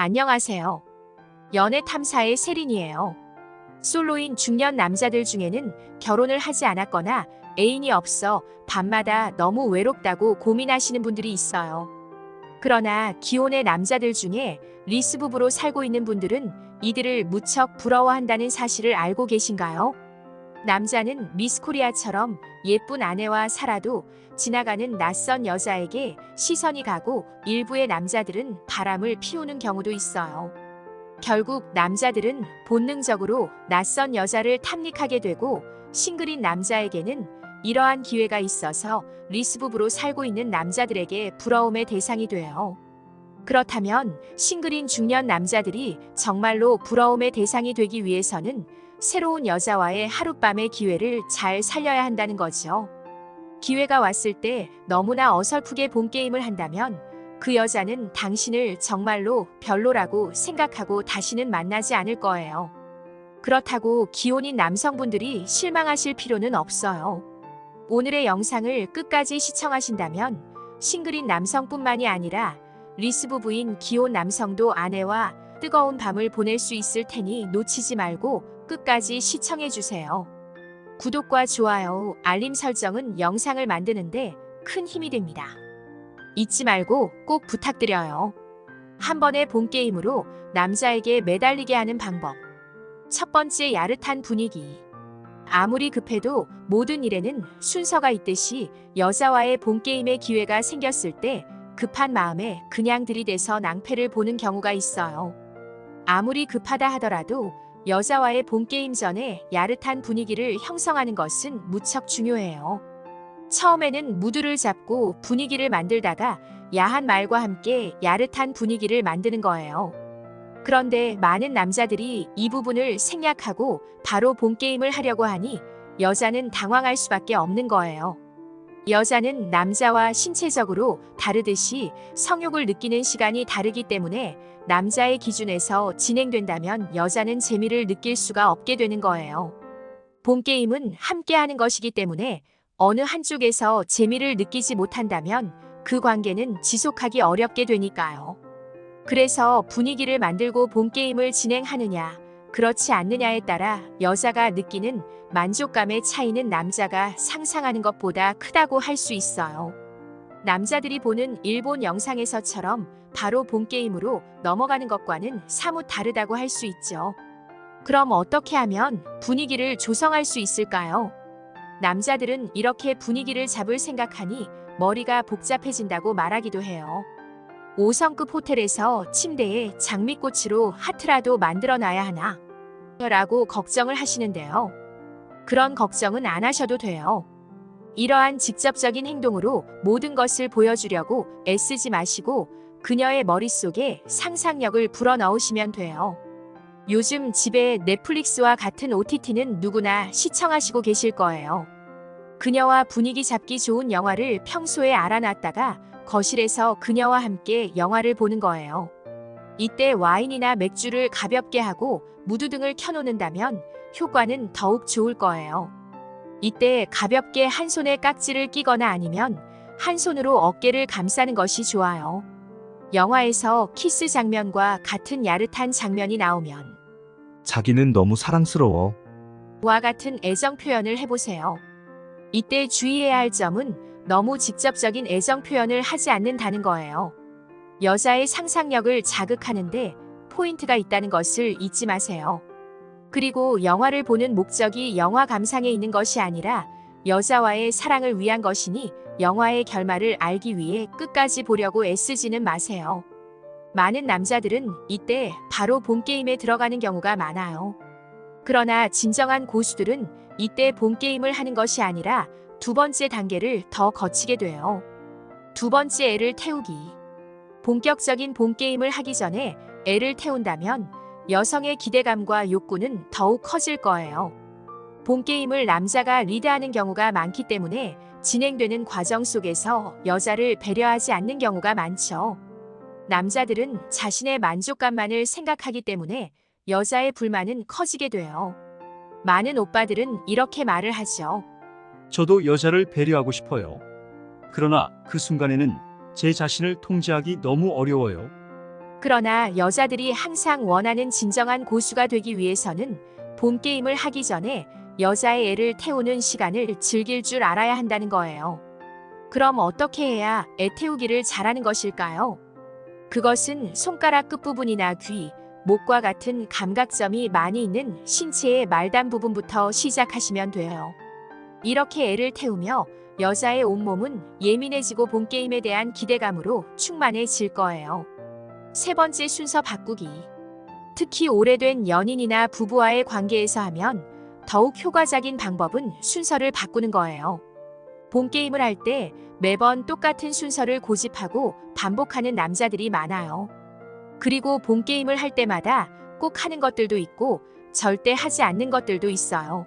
안녕하세요. 연애 탐사의 세린이에요. 솔로인 중년 남자들 중에는 결혼을 하지 않았거나 애인이 없어 밤마다 너무 외롭다고 고민하시는 분들이 있어요. 그러나 기혼의 남자들 중에 리스 부부로 살고 있는 분들은 이들을 무척 부러워한다는 사실을 알고 계신가요? 남자는 미스코리아처럼 예쁜 아내와 살아도 지나가는 낯선 여자에게 시선이 가고 일부의 남자들은 바람을 피우는 경우도 있어요. 결국 남자들은 본능적으로 낯선 여자를 탐닉하게 되고 싱글인 남자에게는 이러한 기회가 있어서 리스 부부로 살고 있는 남자들에게 부러움의 대상이 돼요. 그렇다면 싱글인 중년 남자들이 정말로 부러움의 대상이 되기 위해서는 새로운 여자와의 하룻밤의 기회를 잘 살려야 한다는 거죠. 기회가 왔을 때 너무나 어설프게 본 게임을 한다면 그 여자는 당신을 정말로 별로라고 생각하고 다시는 만나지 않을 거예요. 그렇다고 기혼인 남성분들이 실망하실 필요는 없어요. 오늘의 영상을 끝까지 시청하신다면 싱글인 남성뿐만이 아니라 리스 부부인 기혼 남성도 아내와 뜨거운 밤을 보낼 수 있을 테니 놓치지 말고 끝까지 시청해주세요. 구독과 좋아요, 알림 설정은 영상을 만드는데 큰 힘이 됩니다. 잊지 말고 꼭 부탁드려요. 한 번의 본 게임으로 남자에게 매달리게 하는 방법. 첫 번째, 야릇한 분위기. 아무리 급해도 모든 일에는 순서가 있듯이 여자와의 본 게임의 기회가 생겼을 때 급한 마음에 그냥 들이대서 낭패를 보는 경우가 있어요. 아무리 급하다 하더라도 여자와의 본 게임 전에 야릇한 분위기를 형성하는 것은 무척 중요해요. 처음에는 무드를 잡고 분위기를 만들다가 야한 말과 함께 야릇한 분위기를 만드는 거예요. 그런데 많은 남자들이 이 부분을 생략하고 바로 본 게임을 하려고 하니 여자는 당황할 수밖에 없는 거예요. 여자는 남자와 신체적으로 다르듯이 성욕을 느끼는 시간이 다르기 때문에 남자의 기준에서 진행된다면 여자는 재미를 느낄 수가 없게 되는 거예요. 본 게임은 함께 하는 것이기 때문에 어느 한쪽에서 재미를 느끼지 못한다면 그 관계는 지속하기 어렵게 되니까요. 그래서 분위기를 만들고 본 게임을 진행하느냐, 그렇지 않느냐에 따라 여자가 느끼는 만족감의 차이는 남자가 상상하는 것보다 크다고 할 수 있어요. 남자들이 보는 일본 영상에서처럼 바로 본 게임으로 넘어가는 것과는 사뭇 다르다고 할 수 있죠. 그럼 어떻게 하면 분위기를 조성할 수 있을까요? 남자들은 이렇게 분위기를 잡을 생각하니 머리가 복잡해진다고 말하기도 해요. 5성급 호텔에서 침대에 장미꽃으로 하트라도 만들어 놔야 하나? 라고 걱정을 하시는데요. 그런 걱정은 안 하셔도 돼요. 이러한 직접적인 행동으로 모든 것을 보여주려고 애쓰지 마시고 그녀의 머릿속에 상상력을 불어넣으시면 돼요. 요즘 집에 넷플릭스와 같은 OTT는 누구나 시청하시고 계실 거예요. 그녀와 분위기 잡기 좋은 영화를 평소에 알아놨다가 거실에서 그녀와 함께 영화를 보는 거예요. 이때 와인이나 맥주를 가볍게 하고 무드등을 켜놓는다면 효과는 더욱 좋을 거예요. 이때 가볍게 한 손에 깍지를 끼거나 아니면 한 손으로 어깨를 감싸는 것이 좋아요. 영화에서 키스 장면과 같은 야릇한 장면이 나오면 자기는 너무 사랑스러워. 와 같은 애정 표현을 해보세요. 이때 주의해야 할 점은 너무 직접적인 애정 표현을 하지 않는다는 거예요. 여자의 상상력을 자극하는데 포인트가 있다는 것을 잊지 마세요. 그리고 영화를 보는 목적이 영화 감상에 있는 것이 아니라 여자와의 사랑을 위한 것이니 영화의 결말을 알기 위해 끝까지 보려고 애쓰지는 마세요. 많은 남자들은 이때 바로 본 게임에 들어가는 경우가 많아요. 그러나 진정한 고수들은 이때 본 게임을 하는 것이 아니라 두 번째 단계를 더 거치게 돼요. 두 번째, 애를 태우기. 본격적인 본 게임을 하기 전에 애를 태운다면 여성의 기대감과 욕구는 더욱 커질 거예요. 본 게임을 남자가 리드하는 경우가 많기 때문에 진행되는 과정 속에서 여자를 배려하지 않는 경우가 많죠. 남자들은 자신의 만족감만을 생각하기 때문에 여자의 불만은 커지게 돼요. 많은 오빠들은 이렇게 말을 하죠. 저도 여자를 배려하고 싶어요. 그러나 그 순간에는 제 자신을 통제하기 너무 어려워요. 그러나 여자들이 항상 원하는 진정한 고수가 되기 위해서는 본 게임을 하기 전에 여자의 애를 태우는 시간을 즐길 줄 알아야 한다는 거예요. 그럼 어떻게 해야 애 태우기를 잘하는 것일까요? 그것은 손가락 끝부분이나 귀, 목과 같은 감각점이 많이 있는 신체의 말단 부분부터 시작하시면 돼요. 이렇게 애를 태우며 여자의 온몸은 예민해지고 본게임에 대한 기대감으로 충만해질 거예요. 세 번째 순서 바꾸기. 특히 오래된 연인이나 부부와의 관계에서 하면 더욱 효과적인 방법은 순서를 바꾸는 거예요. 본게임을 할 때 매번 똑같은 순서를 고집하고 반복하는 남자들이 많아요. 그리고 본게임을 할 때마다 꼭 하는 것들도 있고 절대 하지 않는 것들도 있어요.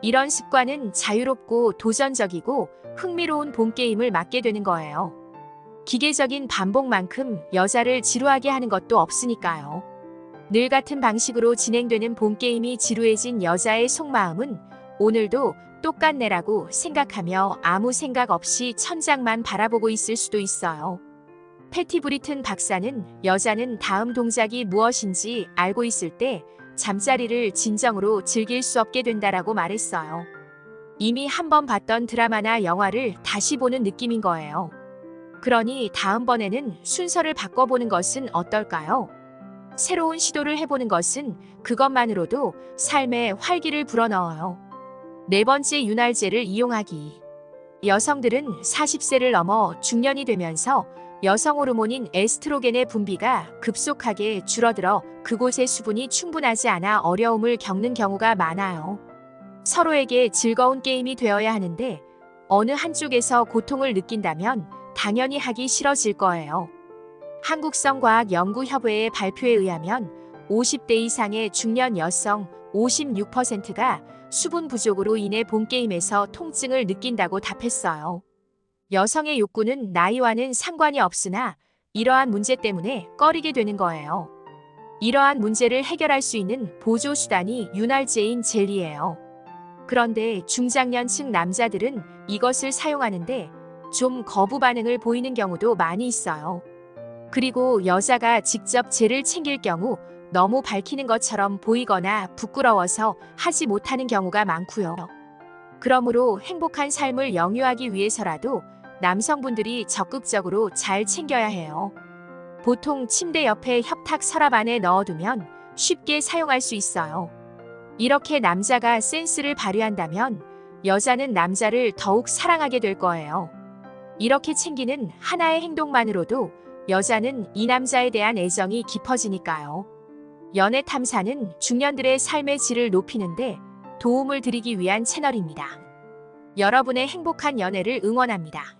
이런 습관은 자유롭고 도전적이고 흥미로운 본게임을 맡게 되는 거예요. 기계적인 반복만큼 여자를 지루하게 하는 것도 없으니까요. 늘 같은 방식으로 진행되는 본게임이 지루해진 여자의 속마음은 오늘도 똑같네라고 생각하며 아무 생각 없이 천장만 바라보고 있을 수도 있어요. 패티 브리튼 박사는 여자는 다음 동작이 무엇인지 알고 있을 때 잠자리를 진정으로 즐길 수 없게 된다라고 말했어요. 이미 한 번 봤던 드라마나 영화를 다시 보는 느낌인 거예요. 그러니 다음번에는 순서를 바꿔보는 것은 어떨까요? 새로운 시도를 해보는 것은 그것만으로도 삶에 활기를 불어넣어요. 네 번째, 윤활제를 이용하기. 여성들은 40세를 넘어 중년이 되면서 여성 호르몬인 에스트로겐의 분비가 급속하게 줄어들어 그곳의 수분이 충분하지 않아 어려움을 겪는 경우가 많아요. 서로에게 즐거운 게임이 되어야 하는데 어느 한쪽에서 고통을 느낀다면 당연히 하기 싫어질 거예요. 한국성과학연구협회의 발표에 의하면 50대 이상의 중년 여성 56%가 수분 부족으로 인해 본게임에서 통증을 느낀다고 답했어요. 여성의 욕구는 나이와는 상관이 없으나 이러한 문제 때문에 꺼리게 되는 거예요. 이러한 문제를 해결할 수 있는 보조 수단이 윤활제인 젤이에요. 그런데 중장년층 남자들은 이것을 사용하는데 좀 거부 반응을 보이는 경우도 많이 있어요. 그리고 여자가 직접 젤을 챙길 경우 너무 밝히는 것처럼 보이거나 부끄러워서 하지 못하는 경우가 많고요. 그러므로 행복한 삶을 영유하기 위해서라도 남성분들이 적극적으로 잘 챙겨야 해요. 보통 침대 옆에 협탁 서랍 안에 넣어두면 쉽게 사용할 수 있어요. 이렇게 남자가 센스를 발휘한다면 여자는 남자를 더욱 사랑하게 될 거예요. 이렇게 챙기는 하나의 행동만으로도 여자는 이 남자에 대한 애정이 깊어지니까요. 연애 탐사는 중년들의 삶의 질을 높이는데 도움을 드리기 위한 채널입니다. 여러분의 행복한 연애를 응원합니다.